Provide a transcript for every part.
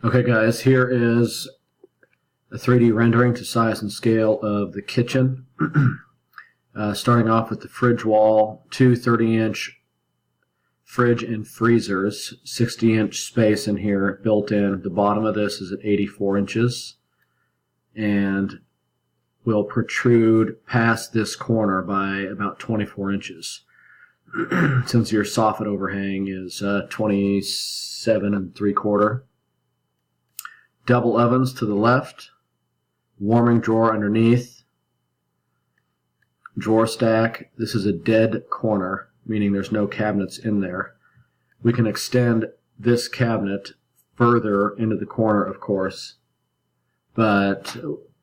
Okay guys, here is a 3D rendering to size and scale of the kitchen. Starting off with the fridge wall, two 30-inch fridge and freezers, 60-inch space in here built in. The bottom of this is at 84 inches and will protrude past this corner by about 24 inches. Since your soffit overhang is 27 3/4. Double ovens to the left, warming drawer underneath, drawer stack. This is a dead corner, meaning there's no cabinets in there. We can extend this cabinet further into the corner, of course, but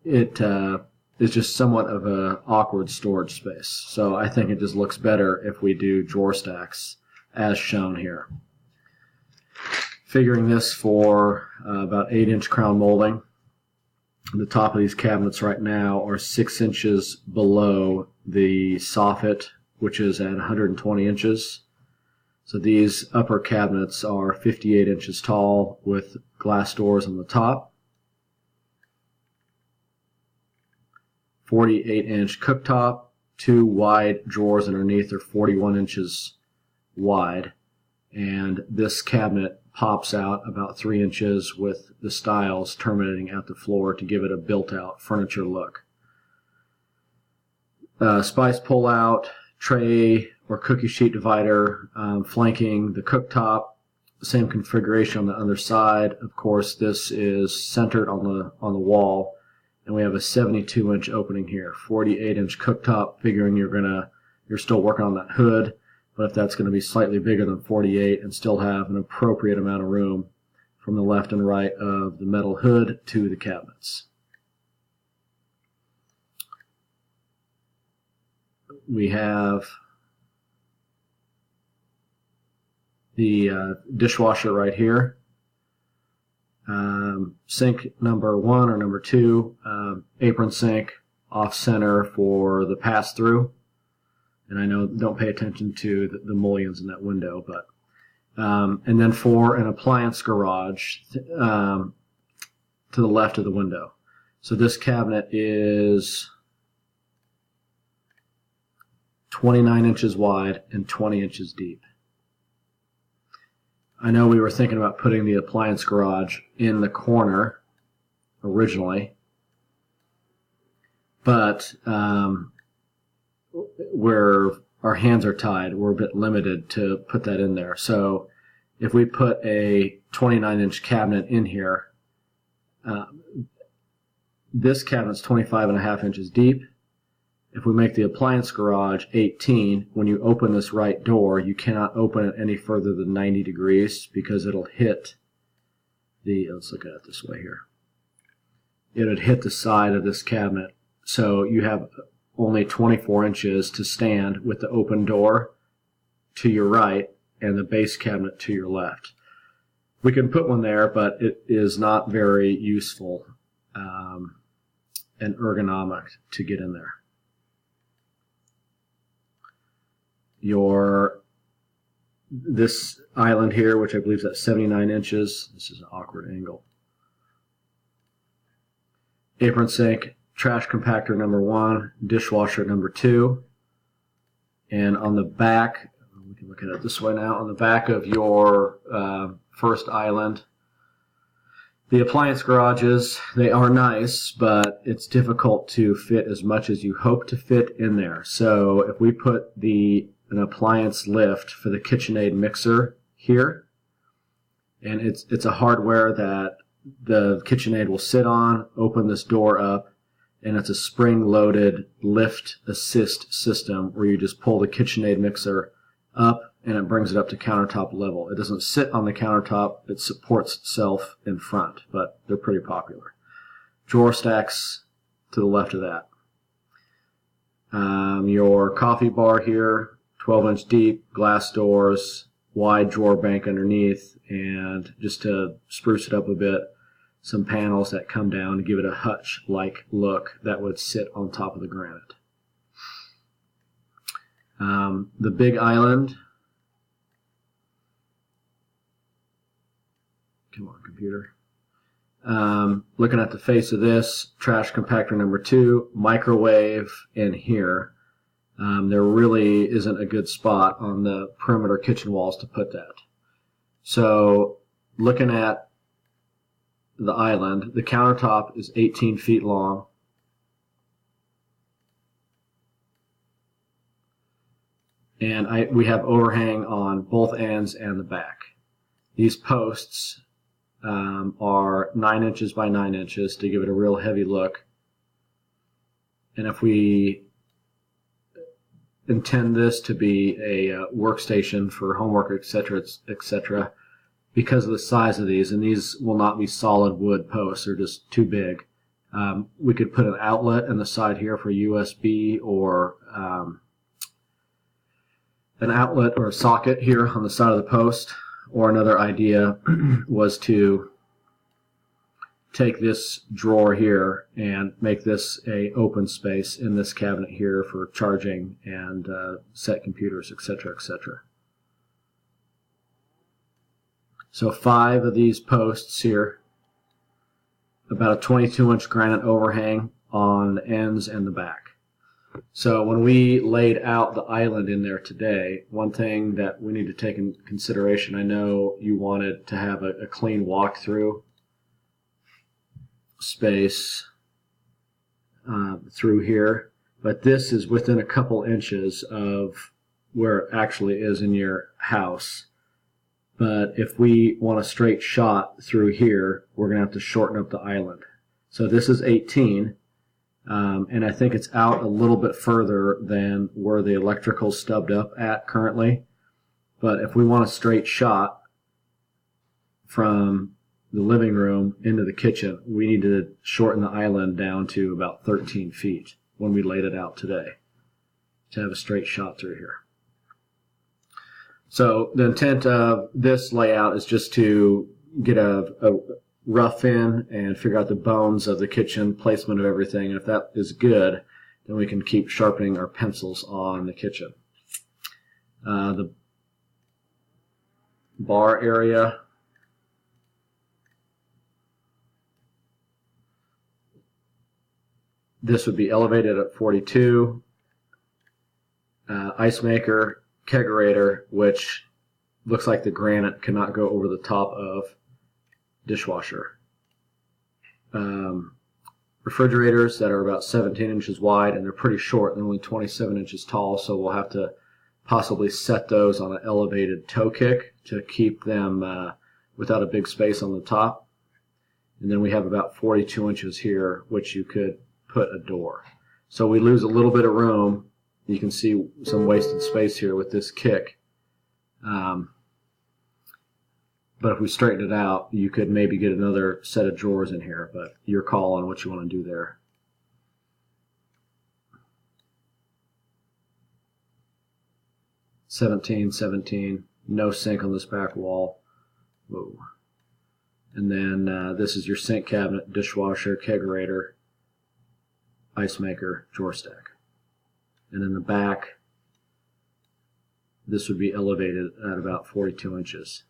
it is just somewhat of an awkward storage space. So I think it just looks better if we do drawer stacks as shown here. Figuring this for about 8-inch crown molding. The top of these cabinets right now are 6 inches below the soffit, which is at 120 inches. So these upper cabinets are 58 inches tall with glass doors on the top. 48-inch cooktop, two wide drawers underneath are 41 inches wide, and this cabinet pops out about 3 inches with the stiles terminating at the floor to give it a built-out furniture look. Spice pull-out, tray or cookie sheet divider flanking the cooktop. Same configuration on the other side. Of course, this is centered on the wall, and we have a 72-inch opening here. 48-inch cooktop, figuring you're still working on that hood. But if that's going to be slightly bigger than 48 and still have an appropriate amount of room from the left and right of the metal hood to the cabinets. We have the dishwasher right here. Sink number 1 or number 2, apron sink off center for the pass-through. And I know, don't pay attention to the mullions in that window, but and then for an appliance garage to the left of the window. So this cabinet is 29 inches wide and 20 inches deep. I know we were thinking about putting the appliance garage in the corner originally, but where our hands are tied, we're a bit limited to put that in there. So if we put a 29-inch cabinet in here, this cabinet's 25.5 inches deep. If we make the appliance garage 18, when you open this right door, you cannot open it any further than 90 degrees because it'll hit the, let's look at it this way here. It would hit the side of this cabinet. So you have only 24 inches to stand with the open door to your right and the base cabinet to your left. We can put one there, but it is not very useful and ergonomic to get in there. This island here, which I believe is at 79 inches, this is an awkward angle. Apron sink, trash compactor number 1, dishwasher number 2, and on the back, we can look at it this way now, on the back of your first island, the appliance garages, they are nice, but it's difficult to fit as much as you hope to fit in there. So if we put an appliance lift for the KitchenAid mixer here, and it's a hardware that the KitchenAid will sit on, open this door up, and it's a spring-loaded lift assist system where you just pull the KitchenAid mixer up and it brings it up to countertop level. It doesn't sit on the countertop, it supports itself in front, but they're pretty popular. Drawer stacks to the left of that. Your coffee bar here, 12-inch deep, glass doors, wide drawer bank underneath, and just to spruce it up a bit, some panels that come down to give it a hutch-like look that would sit on top of the granite. The big island, come on computer, Looking at the face of this, trash compactor number 2, microwave in here. There really isn't a good spot on the perimeter kitchen walls to put that. So looking at the island, the countertop is 18 feet long. And we have overhang on both ends and the back. These posts are 9 inches by 9 inches to give it a real heavy look. And if we intend this to be a workstation for homework, etc., etc., because of the size of these, and these will not be solid wood posts, they're just too big, we could put an outlet in the side here for USB, or an outlet or a socket here on the side of the post. Or another idea was to take this drawer here and make this a open space in this cabinet here for charging and set computers, etc., etc. So 5 of these posts here, about a 22-inch granite overhang on the ends and the back. So when we laid out the island in there today, one thing that we need to take in consideration, I know you wanted to have a clean walk-through space through here, but this is within a couple inches of where it actually is in your house. But if we want a straight shot through here, we're going to have to shorten up the island. So this is 18. And I think it's out a little bit further than where the electrical's stubbed up at currently. But if we want a straight shot from the living room into the kitchen, we need to shorten the island down to about 13 feet when we laid it out today to have a straight shot through here. So the intent of this layout is just to get a rough in and figure out the bones of the kitchen, placement of everything, and if that is good, then we can keep sharpening our pencils on the kitchen. The bar area, this would be elevated at 42. Ice maker, kegerator, which looks like the granite cannot go over the top of dishwasher. Refrigerators that are about 17 inches wide, and they're pretty short. They're only 27 inches tall, so we'll have to possibly set those on an elevated toe kick to keep them without a big space on the top. And then we have about 42 inches here, which you could put a door. So we lose a little bit of room. You can see some wasted space here with this kick. But if we straighten it out, you could maybe get another set of drawers in here, but your call on what you want to do there. $17.17, no sink on this back wall. Whoa. And then this is your sink cabinet, dishwasher, kegerator, ice maker, drawer stack. And in the back, this would be elevated at about 42 inches.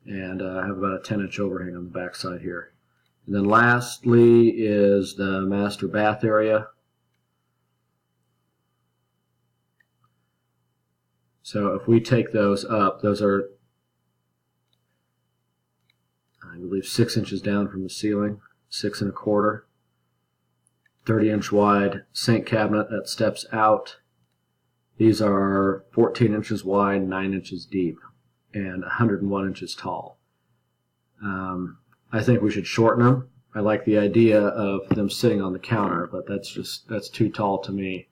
And I have about a 10-inch overhang on the back side here. And then lastly is the master bath area. So if we take those up, those are, I believe, 6 inches down from the ceiling, 6 1/4. 30-inch wide sink cabinet that steps out. These are 14 inches wide, 9 inches deep, and 101 inches tall. I think we should shorten them. I like the idea of them sitting on the counter, but that's too tall to me.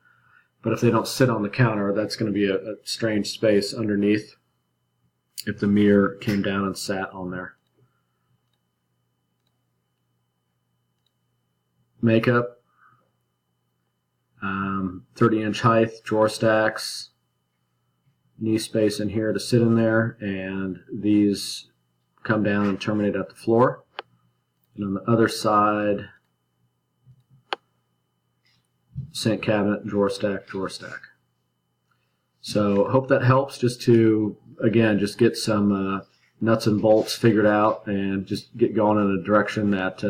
But if they don't sit on the counter, that's going to be a strange space underneath if the mirror came down and sat on there. Makeup. 30-inch height, drawer stacks, knee space in here to sit in there, and these come down and terminate at the floor. And on the other side, sink cabinet, drawer stack, drawer stack. So I hope that helps, just to, again, just get some nuts and bolts figured out and just get going in a direction that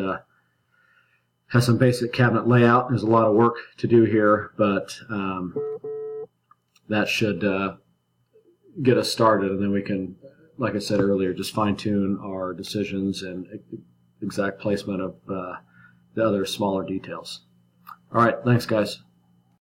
has some basic cabinet layout. There's a lot of work to do here, but that should get us started, and then we can, like I said earlier, just fine-tune our decisions and exact placement of the other smaller details. All right, thanks, guys.